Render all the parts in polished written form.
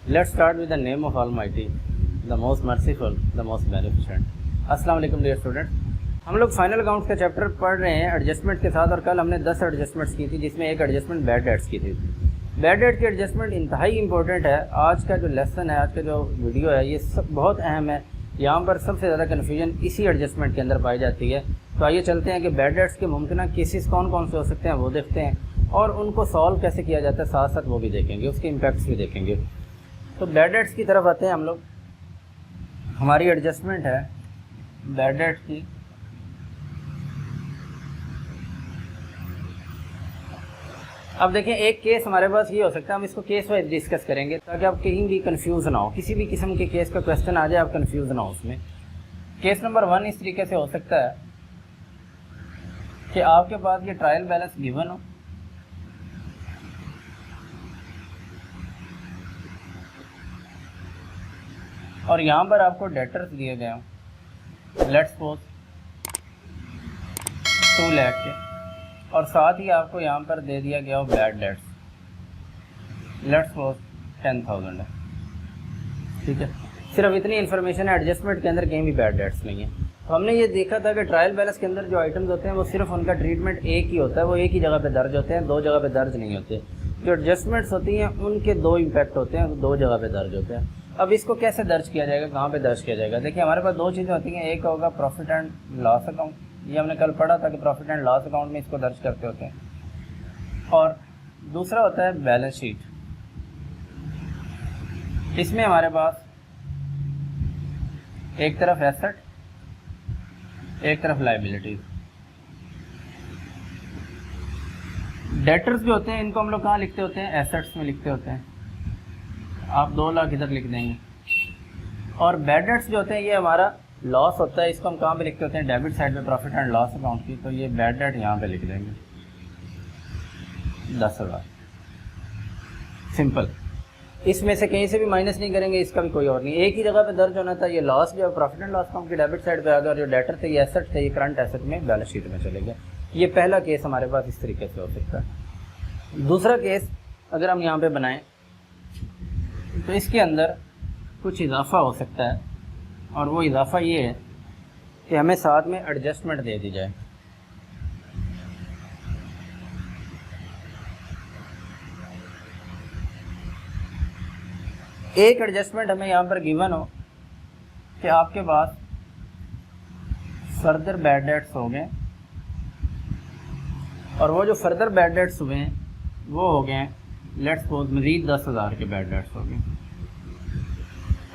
Let's start with the name of Almighty, the most merciful, the most beneficent. अस्सलाम वालेकुम dear student. हम लोग final accounts का chapter पढ़ रहे हैं एडजस्टमेंट के साथ, और कल हमने 10 एडजस्टमेंट्स की थी, जिसमें एक एडजस्टमेंट बैड डेट्स की थी। बैड डेट की एडजस्टमेंट इंतहाई इंपॉर्टेंट है। आज का जो लेसन है, आज का जो वीडियो है, ये सब बहुत अहम है। यहाँ पर सबसे ज़्यादा कन्फ्यूजन इसी एडजस्टमेंट के अंदर पाई जाती है। तो आइए चलते हैं कि बैड डेट्स के मुमकिन केसेस कौन कौन से हो सकते हैं वो देखते हैं, और उनको सॉल्व कैसे किया जाता है साथ साथ वो भी देखेंगे, उसके इम्पैक्ट्स भी देखेंगे। तो बैड डेट्स की तरफ आते हैं हम लोग। हमारी एडजस्टमेंट है बैड डेट की। अब देखें, एक केस हमारे पास ये हो सकता है, हम इसको केस वाइज डिस्कस करेंगे ताकि आप कहीं भी कंफ्यूज ना हो। किसी भी किस्म के केस का क्वेश्चन आ जाए आप कंफ्यूज ना हो उसमें। केस नंबर 1 इस तरीके से हो सकता है कि आपके पास ये ट्रायल बैलेंस गिवन हो, और यहाँ पर आपको डेटर्स दिए गए हों, लेट्स सपोज 2 लाख के, और साथ ही आपको यहाँ पर दे दिया गया हो बैड डेट्स, लेट्स सपोज 10,000 है। ठीक है, सिर्फ इतनी इन्फॉर्मेशन है। एडजस्टमेंट के अंदर कहीं भी बैड डेट्स नहीं है। तो हमने ये देखा था कि ट्रायल बैलेंस के अंदर जो आइटम्स होते हैं वो सिर्फ उनका ट्रीटमेंट एक ही होता है, वो एक ही जगह पे दर्ज होते हैं, 2 जगह पे दर्ज नहीं होते। जो एडजस्टमेंट्स होती हैं उनके 2 इम्पैक्ट होते हैं, 2 जगह पे दर्ज होते हैं। अब इसको कैसे दर्ज किया जाएगा, कहाँ पे दर्ज किया जाएगा? देखिए, हमारे पास 2 चीज़ें होती हैं। एक होगा प्रॉफिट एंड लॉस अकाउंट, ये हमने कल पढ़ा था कि प्रॉफिट एंड लॉस अकाउंट में इसको दर्ज करते होते हैं। और दूसरा होता है बैलेंस शीट। इसमें हमारे पास एक तरफ एसेट, एक तरफ लायबिलिटीज। डेटर्स जो होते हैं इनको हम लोग कहाँ लिखते होते हैं? एसेट्स में लिखते होते हैं। आप 2 लाख इधर लिख देंगे। और बैड डेट्स जो होते हैं ये हमारा लॉस होता है, इसको हम कहाँ पे लिखते होते हैं? डेबिट साइड पे प्रॉफिट एंड लॉस अकाउंट की। तो ये बैड डेट यहाँ पे लिख देंगे 10,000। सिंपल, इसमें से कहीं से भी माइनस नहीं करेंगे, इसका भी कोई और नहीं, एक ही जगह पे दर्ज होना था। ये लॉस जो है प्रॉफिट एंड लॉस अकाउंट की डेबिट साइड पे आ गया, और जो डेटर थे ये एसेट थे, ये करंट एसेट में बैलेंस शीट में चले गए। ये पहला केस हमारे पास इस तरीके से हो सकता है। दूसरा केस अगर हम यहाँ पे बनाएं तो इसके अंदर कुछ इजाफा हो सकता है, और वो इजाफा ये है कि हमें साथ में एडजस्टमेंट दे दी जाए। एक एडजस्टमेंट हमें यहाँ पर गिवन हो कि आपके पास फर्दर बैड डेट्स हो गए, और वो जो फर्दर बैड डेट्स हुए हैं वो हो गए लेट्स सपोज मज़ीद 10,000 के बैड डेट्स हो गए।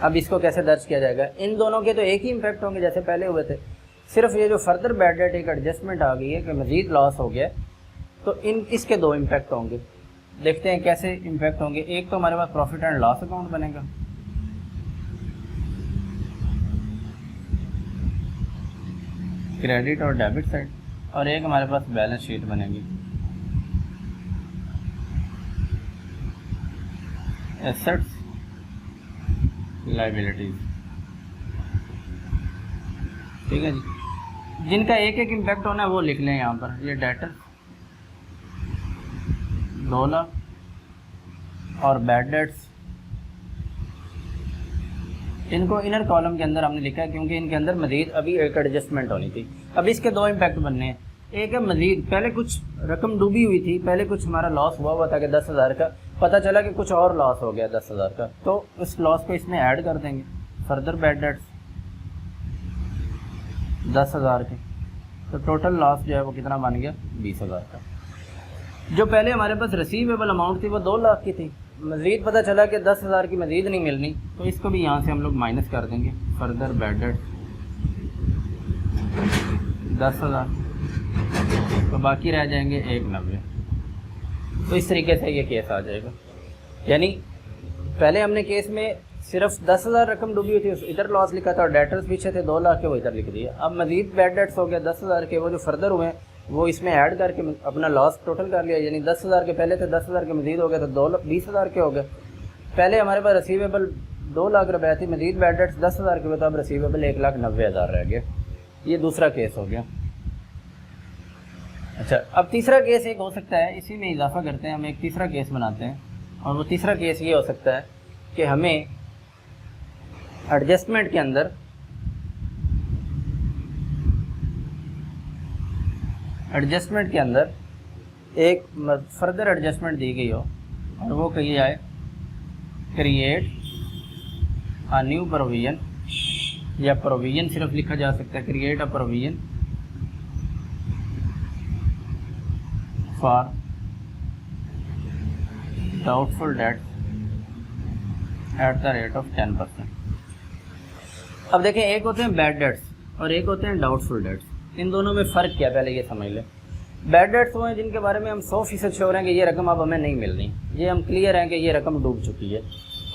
अब इसको कैसे दर्ज किया जाएगा? इन दोनों के तो एक ही इम्पैक्ट होंगे जैसे पहले हुए थे, सिर्फ ये जो फर्दर बैड डेट एक एडजस्टमेंट आ गई है कि मज़ीद लॉस हो गया, तो इसके 2 इम्पैक्ट होंगे। देखते हैं कैसे इम्पैक्ट होंगे। एक तो हमारे पास प्रॉफिट एंड लॉस अकाउंट बनेगा, क्रेडिट और डेबिट साइड, और एक हमारे पास बैलेंस शीट बनेगी, एसेट्स लायबिलिटीज। ठीक है जी, जिनका एक एक इम्पैक्ट होना है वो लिख लें यहाँ पर। ये डेटर 2 लाख, और बैड डेट्स इनको इनर कॉलम के अंदर हमने लिखा है क्योंकि इनके अंदर मज़ीद अभी एक एडजस्टमेंट होनी थी। अब इसके 2 इम्पैक्ट बनने हैं। एक है मज़ीद, पहले कुछ रकम डूबी हुई थी, पहले कुछ हमारा लॉस हुआ था कि 10,000 का, पता चला कि कुछ और लॉस हो गया 10,000 का, तो उस लॉस को इसमें ऐड कर देंगे। फर्दर बैड डेट्स 10,000 के, तो टोटल लॉस जो है वो कितना बन गया? 20,000 का। जो पहले हमारे पास रिसीवेबल अमाउंट थी वो 2 लाख की थी, मज़ीद पता चला कि 10,000 की मज़ीद नहीं मिलनी, तो इसको भी यहाँ से हम लोग माइनस कर देंगे। फर्दर बैड डेट्स 10,000, तो बाकी रह जाएंगे 190। तो इस तरीके से ये केस आ जाएगा। यानी पहले हमने केस में सिर्फ 10,000 रकम डूबी हुई थी, इधर लॉस लिखा था, और डेटर्स पीछे थे 2 लाख के, वो इधर लिख दिया। अब मज़ीद बैड डेट्स हो गया 10,000 के, वो जो फर्दर हुए वो इसमें ऐड करके अपना लॉस टोटल कर लिया। यानी 10,000 के पहले थे, 10,000 के मज़ीद हो गए तो 20,000 के हो गए। पहले हमारे पास रिसीवेबल 2 लाख रुपये थी, मज़ीद बैड डेट्स 10,000 के हुए, तो अब रिसीवेबल 1,90,000 रह गया। ये दूसरा केस हो गया। अच्छा, अब तीसरा केस एक हो सकता है, इसी में इजाफा करते हैं, हम एक तीसरा केस बनाते हैं, और वो तीसरा केस ये हो सकता है कि हमें एडजस्टमेंट के अंदर एक फर्दर एडजस्टमेंट दी गई हो और वो कही जाए क्रिएट अ न्यू प्रोविजन, या प्रोविजन सिर्फ लिखा जा सकता है, create a provision for doubtful debt at the rate of 10%। अब देखें, एक होते हैं बैड डेट्स और एक होते हैं डाउटफुल डेट्स। इन दोनों में फ़र्क क्या, पहले ये समझ लें। बैड डेट्स वो हैं जिनके बारे में हम 100% श्योर हैं कि ये रकम अब हमें नहीं मिल रही, ये हम क्लियर हैं कि ये रकम डूब चुकी है।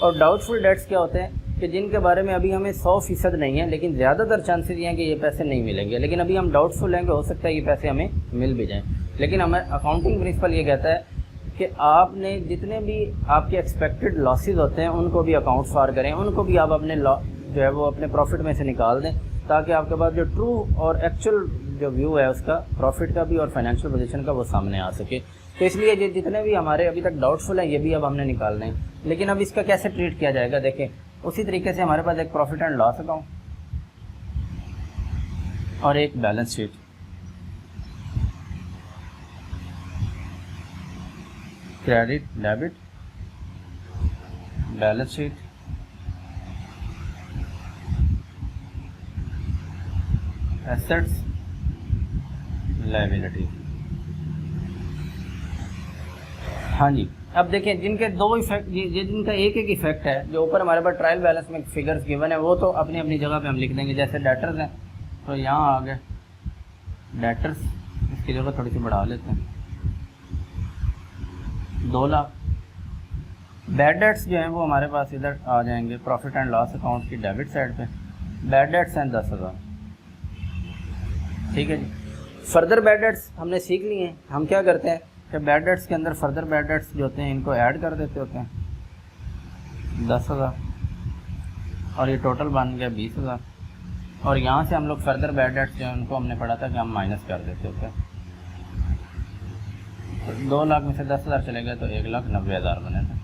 और डाउटफुल डेट्स क्या होते हैं कि जिनके बारे में अभी हमें 100% नहीं है, लेकिन ज़्यादातर चांसेस ये हैं कि ये पैसे नहीं मिलेंगे, लेकिन अभी हम डाउटफुल हैं कि हो सकता है ये पैसे हमें मिल भी जाएँ। लेकिन हमें अकाउंटिंग प्रिंसिपल ये कहता है कि आपने जितने भी आपके एक्सपेक्टेड लॉसेस होते हैं उनको भी अकाउंट फॉर करें, उनको भी आप अपने जो है वो अपने प्रॉफिट में से निकाल दें, ताकि आपके पास जो ट्रू और एक्चुअल जो व्यू है उसका प्रॉफिट का भी और फाइनेंशियल पोजीशन का वो सामने आ सके। तो इसलिए ये जितने भी हमारे अभी तक डाउटफुल हैं ये भी अब हमने निकालने हैं। लेकिन अब इसका कैसे ट्रीट किया जाएगा, देखें उसी तरीके से हमारे पास एक प्रॉफिट एंड लॉस अकाउंट और एक balance sheet, credit debit, balance sheet, assets, liability. हाँ जी, अब देखें जिनके दो इफेक्ट, ये जिनका एक एक इफेक्ट है, जो ऊपर हमारे पास ट्रायल बैलेंस में फिगर्स गिवन है वो तो अपनी अपनी जगह पे हम लिख देंगे। जैसे डेटर्स हैं तो यहाँ आ गए डेटर्स, इसकी जगह थोड़ी सी बढ़ा लेते हैं, 2 लाख। बैड डेट्स जो हैं वो हमारे पास इधर आ जाएंगे प्रॉफिट एंड लॉस अकाउंट की डेबिट साइड पे। बैड डेट्स हैं 10,000, ठीक है जी। फर्दर बैड डेट्स हमने सीख लिए हैं। हम क्या करते हैं कि बैड डेट्स के अंदर फर्दर बैड डेट्स जो होते हैं इनको ऐड कर देते होते हैं, 10,000, और ये टोटल बन गया 20,000। और यहाँ से हम लोग फर्दर बैड डेट्स जो हैं उनको हमने पढ़ा था कि हम माइनस कर देते होते हैं। 2 लाख में से 10,000 चले गए तो 1,90,000 बने थे।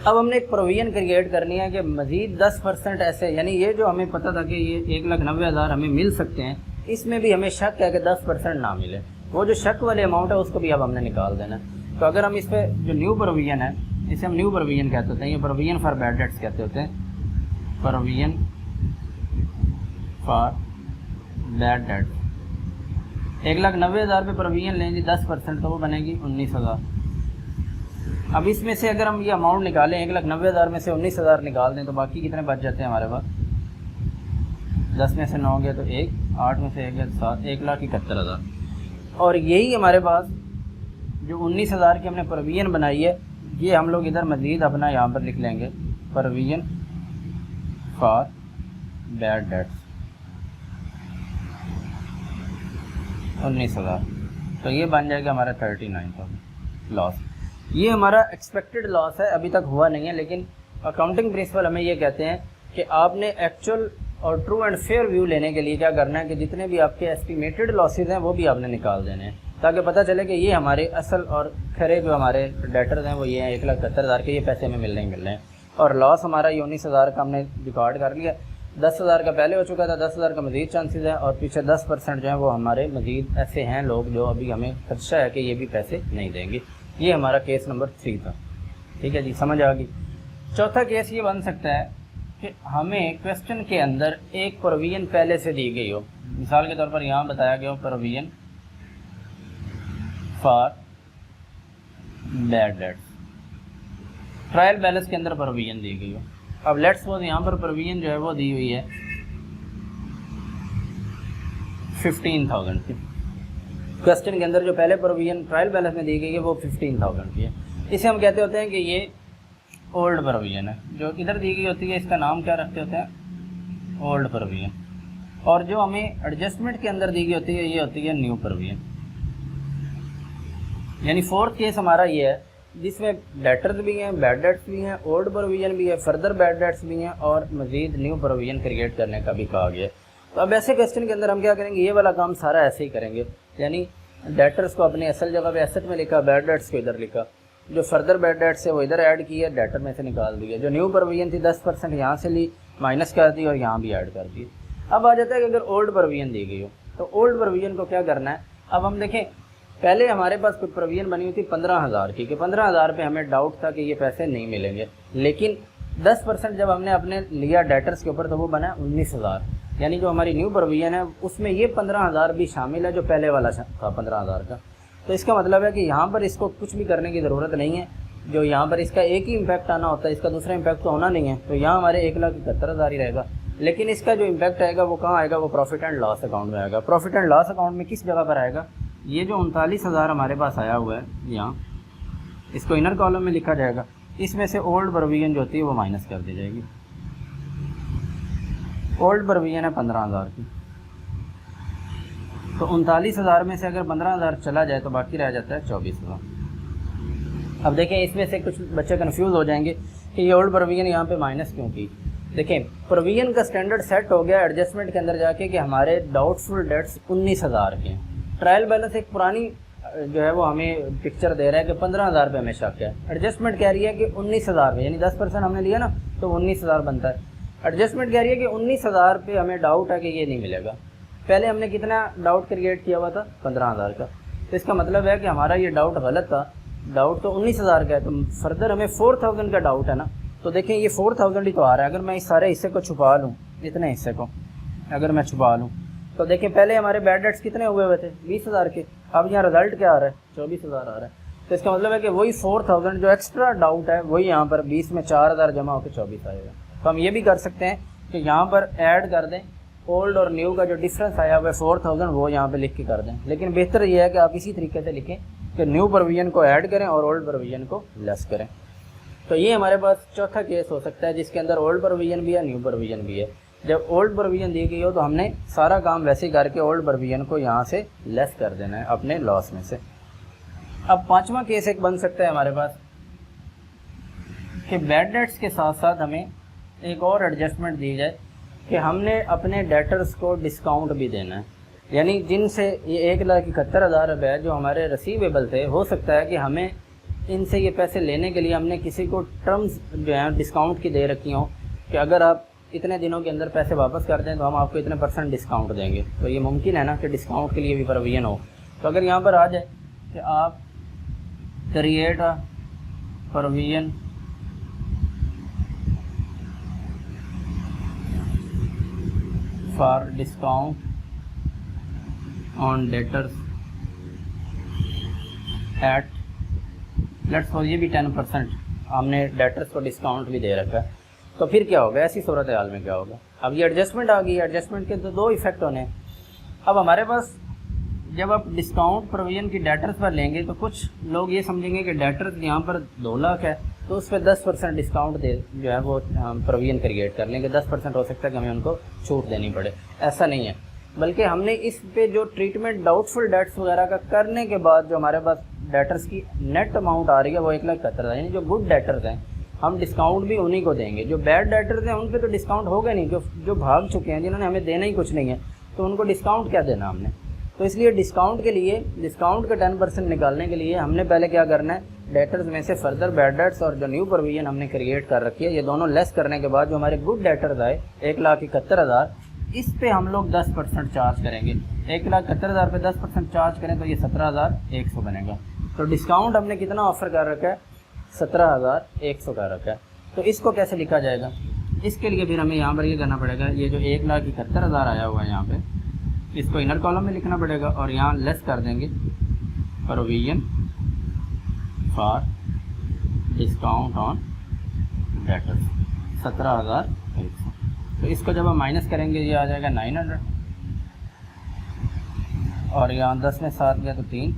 अब हमने एक प्रोविजन क्रिएट करनी है कि मज़ीद 10% ऐसे, यानी ये जो हमें पता था कि ये 1,90,000 हमें मिल सकते हैं, इसमें भी हमें शक है कि 10% ना मिले। वो जो शक वाले अमाउंट है उसको भी अब हमने निकाल देना। तो अगर हम इस पर जो न्यू प्रोविजन है, इसे हम न्यू प्रोविजन कहते होते हैं, ये प्रोविजन फॉर बैड डेट्स कहते होते हैं, प्रोविजन फॉर बैड डेट्स। 1,90,000 पे प्रोविजन लेंगे 10% तो वो बनेगी 19,000। अब इसमें से अगर हम ये अमाउंट निकालें, 1,90,000 में से 19,000 निकाल दें तो बाकी कितने बच जाते हैं हमारे पास? 10 में से 9 गया तो 1, 8 में से 1 गया तो 7, 1,71,000। और यही हमारे पास जो 19,000 की हमने प्रोविजन बनाई है, ये हम लोग इधर मज़ीद अपना यहाँ पर लिख लेंगे, प्रोविजन फॉर बैड डेट्स 19,000। तो ये बन जाएगा हमारा 39,000 लॉस। ये हमारा एक्सपेक्टेड लॉस है, अभी तक हुआ नहीं है, लेकिन अकाउंटिंग प्रिंसिपल हमें ये कहते हैं कि आपने एक्चुअल और ट्रू एंड फेयर व्यू लेने के लिए क्या करना है कि जितने भी आपके एस्टिमेटेड लॉसेज हैं वो भी आपने निकाल देने हैं, ताकि पता चले कि ये हमारे असल और खरे जो हमारे डेटर्स हैं वो ये हैं 1,71,000 के, ये पैसे हमें मिल रहे हैं। और लॉस हमारा ये 19,000 का हमने रिकॉर्ड कर लिया। 10,000 का पहले हो चुका था, 10,000 का मज़ीद चांसेस है, और पीछे 10% जो है वो हमारे मज़ीद ऐसे हैं लोग जो अभी हमें खदशा है कि ये भी पैसे नहीं देंगे। ये हमारा केस नंबर 3 था, ठीक है जी, समझ आ गई। चौथा केस ये बन सकता है कि हमें क्वेश्चन के अंदर एक प्रोविजन पहले से दी गई हो, मिसाल के तौर पर यहाँ बताया गया हो provision for bad debts, trial balance के अंदर प्रोविजन दी गई हो। अब लेट्स सपोज यहाँ पर प्रोविजन जो है वो दी हुई है 15,000 की। क्वेश्चन के अंदर जो पहले प्रोविजन ट्रायल बैलेंस में दी गई है वो 15,000 की है। इसे हम कहते होते हैं कि ये ओल्ड प्रोविजन है। जो इधर दी गई होती है इसका नाम क्या रखते होते हैं? Old provision. और जो हमें एडजस्टमेंट के अंदर दी गई होती है ये होती है न्यू प्रोविजन। यानी फोर्थ केस हमारा ये है जिसमें डेटर्स भी हैं, बैड डेट्स भी हैं, ओल्ड प्रोविजन भी है, फर्दर बैड डेट्स भी हैं, और मज़ीद न्यू प्रोविजन क्रिएट करने का भी कहा गया है। तो अब ऐसे क्वेश्चन के अंदर हम क्या करेंगे, ये वाला काम सारा ऐसे ही करेंगे, यानी डेटर्स को अपनी असल जगह पे एसेट में लिखा, बैड डेट्स को इधर लिखा, जो फर्दर बैड डेट्स है वो इधर ऐड की है, डेटर में से निकाल दी है। जो न्यू प्रोविजन थी 10% यहाँ से ली, माइनस कर दी और यहाँ भी ऐड कर दी। अब आ जाता है कि अगर ओल्ड प्रोविजन दी गई हो तो ओल्ड प्रोविजन को क्या करना है। अब हम देखें, पहले हमारे पास कुछ प्रोविजन बनी हुई थी 15,000 की, कि 15,000 पे हमें डाउट था कि ये पैसे नहीं मिलेंगे, लेकिन 10% जब हमने अपने लिया डेटर्स के ऊपर तो वो बना 19,000। यानी जो हमारी न्यू प्रोविजन है उसमें ये 15,000 भी शामिल है जो पहले वाला था 15,000 का। तो इसका मतलब है कि यहाँ पर इसको कुछ भी करने की ज़रूरत नहीं है। जो यहाँ पर इसका एक ही इम्पैक्ट आना होता है, इसका दूसरा इम्पैक्ट तो होना नहीं है। तो यहाँ हमारे 1,71,000 ही रहेगा, लेकिन इसका जो इम्पैक्ट आएगा वो कहाँ आएगा, वो प्रॉफिट एंड लॉस अकाउंट में आएगा। प्रॉफिट एंड लॉस अकाउंट में किस जगह पर आएगा, ये जो 39,000 हमारे पास आया हुआ है यहाँ, इसको इनर कॉलम में लिखा जाएगा। इसमें से ओल्ड प्रोविजन जो होती है वो माइनस कर दी जाएगी। ओल्ड प्रोविजन है 15,000 की, तो 39,000 में से अगर 15,000 चला जाए तो बाकी रह जाता है 24,000। अब देखें, इसमें से कुछ बच्चे कंफ्यूज हो जाएंगे कि ये ओल्ड प्रोविजन यहाँ पे माइनस क्यों की। देखें, प्रोविजन का स्टैंडर्ड सेट हो गया एडजस्टमेंट के अंदर जाके कि हमारे डाउटफुल डेट्स 19,000 के हैं। ट्रायल बैलेंस एक पुरानी जो है वो हमें पिक्चर दे रहा है कि 15,000 पे हमें शक है। एडजस्टमेंट कह रही है कि 19,000 पे, यानी 10% हमने लिया ना तो 19,000 बनता है। एडजस्टमेंट कह रही है कि 19,000 पे हमें डाउट है कि ये नहीं मिलेगा। पहले हमने कितना डाउट क्रिएट किया हुआ था, 15,000 का। तो इसका मतलब है कि हमारा ये डाउट गलत था। डाउट तो 19,000 का है, तो फर्दर हमें 4,000 का डाउट है ना। तो देखें, ये 4,000 ही तो आ रहा है। अगर मैं इस सारे हिस्से को छुपा लूँ, इतने हिस्से को अगर मैं छुपा लूँ, तो देखें पहले हमारे बैड डेट्स कितने हुए हुए थे, 20,000 के। अब यहाँ रिजल्ट क्या आ रहा है, 24,000 आ रहा है। तो इसका मतलब है कि वही 4,000 जो एक्स्ट्रा डाउट है वही यहाँ पर 20 में 4,000 जमा होकर 24 आएगा। तो हम ये भी कर सकते हैं कि यहाँ पर ऐड कर दें, ओल्ड और न्यू का जो डिफरेंस आया हुआ है 4,000 वो यहाँ पे लिख के कर दें। लेकिन बेहतर ये है कि आप इसी तरीके से लिखें कि न्यू प्रोविजन को ऐड करें और ओल्ड प्रोविजन को लेस करें। तो ये हमारे पास चौथा केस हो सकता है जिसके अंदर ओल्ड प्रोविजन भी है, न्यू प्रोविजन भी है। जब ओल्ड प्रोविजन दी गई हो तो हमने सारा काम वैसे ही करके ओल्ड प्रोविजन को यहाँ से लेस कर देना है अपने लॉस में से। अब पांचवा केस एक बन सकता है हमारे पास कि बैड डेट्स के साथ साथ हमें एक और एडजस्टमेंट दी जाए कि हमने अपने डेटर्स को डिस्काउंट भी देना है। यानी जिनसे ये 1,71,000 रुपये जो हमारे रिसीवेबल थे, हो सकता है कि हमें इनसे ये पैसे लेने के लिए हमने किसी को टर्म्स जो हैं डिस्काउंट की दे रखी हों कि अगर आप इतने दिनों के अंदर पैसे वापस कर दें तो हम आपको इतने % डिस्काउंट देंगे। तो ये मुमकिन है ना कि डिस्काउंट के लिए भी प्रोविजन हो। तो अगर यहाँ पर आ जाए कि आप create a provision for discount on debtors at let's suppose ये भी 10% हमने डेटर्स को डिस्काउंट भी दे रखा है, तो फिर क्या होगा, ऐसी सूरत हाल में क्या होगा। अब ये एडजस्टमेंट आ गई, एडजस्टमेंट के तो दो इफेक्ट होने हैं। अब हमारे पास जब आप डिस्काउंट प्रोविजन की डेटर्स पर लेंगे तो कुछ लोग ये समझेंगे कि डेटर्स यहाँ पर 2 लाख है तो उस पर 10% डिस्काउंट दे जो है वो प्रोविजन क्रिएट कर लेंगे। 10% हो सकता है कि हमें उनको छूट देनी पड़े। ऐसा नहीं है, बल्कि हमने इस पे जो ट्रीटमेंट डाउटफुल डेट्स वगैरह का करने के बाद जो हमारे पास डेटर्स की नेट अमाउंट आ रही है वो 1,71,000, यानी जो गुड डेटर्स हैं हम डिस्काउंट भी उन्हीं को देंगे। जो बैड डेटर्स हैं उन पे तो डिस्काउंट होगा नहीं, जो भाग चुके हैं, जिन्होंने हमें देना ही कुछ नहीं है, तो उनको डिस्काउंट क्या देना हमने। तो इसलिए डिस्काउंट के लिए, डिस्काउंट का 10% निकालने के लिए हमने पहले क्या करना है, डेटर्स में से फर्दर बैड डेट्स और जो न्यू प्रोविजन हमने क्रिएट कर रखी है ये दोनों लेस करने के बाद जो हमारे गुड डेटर्स आए 1,71,000, इस पे हम लोग 10% चार्ज करेंगे। 1,71,000 पे 10% चार्ज करें तो ये 17,100 बनेगा। तो डिस्काउंट हमने कितना ऑफर कर रखा है, 17,100 का रखा है। तो इसको कैसे लिखा जाएगा, इसके लिए फिर हमें यहाँ पर ये करना पड़ेगा, ये जो 1,71,000 आया हुआ है यहाँ पे, इसको इनर कॉलम में लिखना पड़ेगा और यहाँ लेस कर देंगे provision for discount on debtors 17,100। तो इसको जब हम माइनस करेंगे ये आ जाएगा 900 और यहाँ 10 में 7 गया तो 3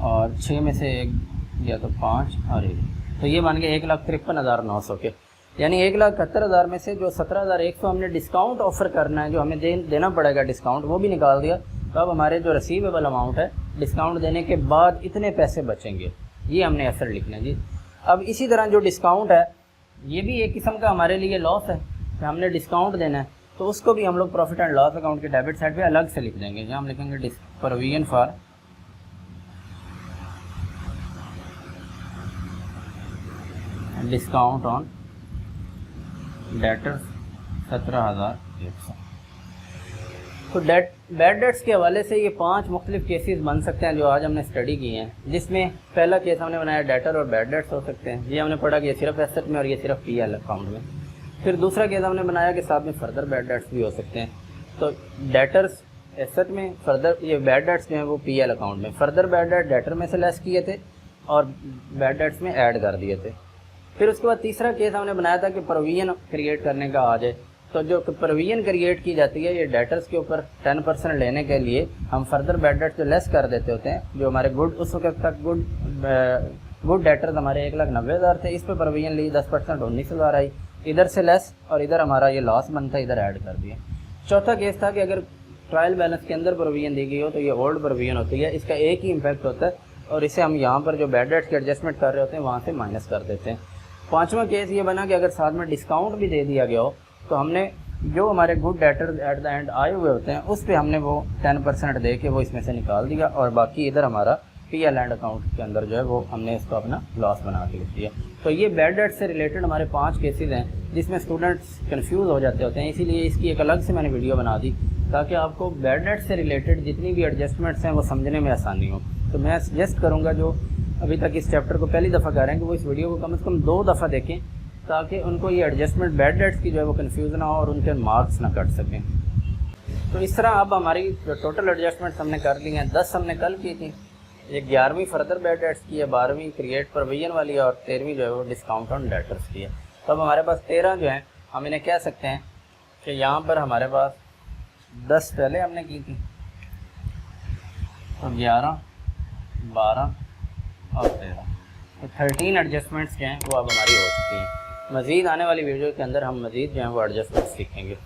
और 6 में से 1 गया तो 5 और 1, तो ये मान के 1,53,900 के। यानी 1,71,000 में से जो 17,100 हमने डिस्काउंट ऑफर करना है, जो हमें देना पड़ेगा डिस्काउंट, वो भी निकाल दिया। तो अब हमारे जो रिसीवेबल अमाउंट है डिस्काउंट देने के बाद इतने पैसे बचेंगे, ये हमने असर लिखना है जी। अब इसी तरह जो डिस्काउंट है ये भी एक किस्म का हमारे लिए लॉस है कि हमने डिस्काउंट देना है, तो उसको भी हम लोग प्रॉफिट एंड लॉस अकाउंट के डेबिट साइड पे अलग से लिख देंगे। जहाँ हम लिखेंगे provision for discount on debtors 17,100। तो बैड डेट्स के हवाले से ये 5 मुख्तलिफ केसेस बन सकते हैं जो आज हमने स्टडी किए हैं, जिसमें पहला केस हमने बनाया डेटर और बैड डेट्स हो सकते हैं। ये हमने पढ़ा कि ये सिर्फ एसेट में और ये सिर्फ पीएल अकाउंट में। फिर दूसरा केस हमने बनाया कि साथ में फर्दर बैड डेट्स भी हो सकते हैं। तो डेटर्स एसेट में, फर्दर ये बैड डेट्स जो हैं वो पीएल अकाउंट में, फर्दर बैड डेट डेटर में से लेस किए थे और बैड डेट्स में ऐड कर दिए थे। फिर उसके बाद तीसरा केस हमने बनाया था कि प्रोविजन क्रिएट करने का आ जाए। तो जो प्रोविजन क्रिएट की जाती है ये डेटर्स के ऊपर 10% लेने के लिए हम फर्दर बैड डेट्स जो लेस कर देते होते हैं, जो हमारे गुड उस वक्त तक गुड डेटर्स हमारे 1,90,000 थे, इस पर प्रोविजन ली 10% 19,000 आई, इधर से लेस और इधर हमारा ये लॉस बनता है, इधर ऐड कर दिया। चौथा केस था कि अगर ट्रायल बैलेंस के अंदर प्रोविजन दी गई हो तो ये ओल्ड प्रोविजन होती है, इसका एक ही इम्पैक्ट होता है और इसे हम यहाँ पर जो बैड डेट्स की एडजस्टमेंट कर रहे होते हैं वहाँ से माइनस कर देते हैं। पाँचवा केस ये बना कि अगर साथ में डिस्काउंट भी दे दिया गया हो तो हमने जो हमारे good debtor at the end आए हुए होते हैं उस पर हमने वो 10% दे के वो इसमें से निकाल दिया और बाकी इधर हमारा पीएल एंड अकाउंट के अंदर जो है वो हमने इसको अपना लॉस बना के लिख दिया। तो ये बैड डेट से रिलेटेड हमारे 5 केसेस हैं जिसमें स्टूडेंट्स कंफ्यूज हो जाते होते हैं, इसीलिए इसकी एक अलग से मैंने वीडियो बना दी ताकि आपको बैड डेट से रिलेटेड जितनी भी एडजस्टमेंट्स हैं वो समझने में आसानी हो। तो मैं सजेस्ट करूँगा जो अभी तक इस चैप्टर को पहली दफ़ा कर रहे हैं कि वो इस वीडियो को कम से कम 2 दफ़ा देखें ताकि उनको ये एडजस्टमेंट बैड डेट्स की जो है वो कन्फ्यूज़ ना हो और उनके मार्क्स ना कट सकें। तो इस तरह अब हमारी जो टोटल एडजस्टमेंट्स हमने कर ली हैं, 10 हमने कल की थी, ये 11वीं फर्दर बैड डेट्स की है, 12वीं क्रिएट प्रोविजन वाली है और 13वीं जो है वो डिस्काउंट ऑन डेटर्स की है। तो अब हमारे पास 13 जो है हम इन्हें कह सकते हैं कि यहाँ पर हमारे पास 10 पहले हमने की थी, तो 11, 12 और 13, तो 13 एडजस्टमेंट्स जो हैं वो अब हमारी हो चुकी हैं। मज़ीद आने वाली वीडियो के अंदर हम मज़ीद जो हैं वो एडजस्टमेंट्स सीखेंगे।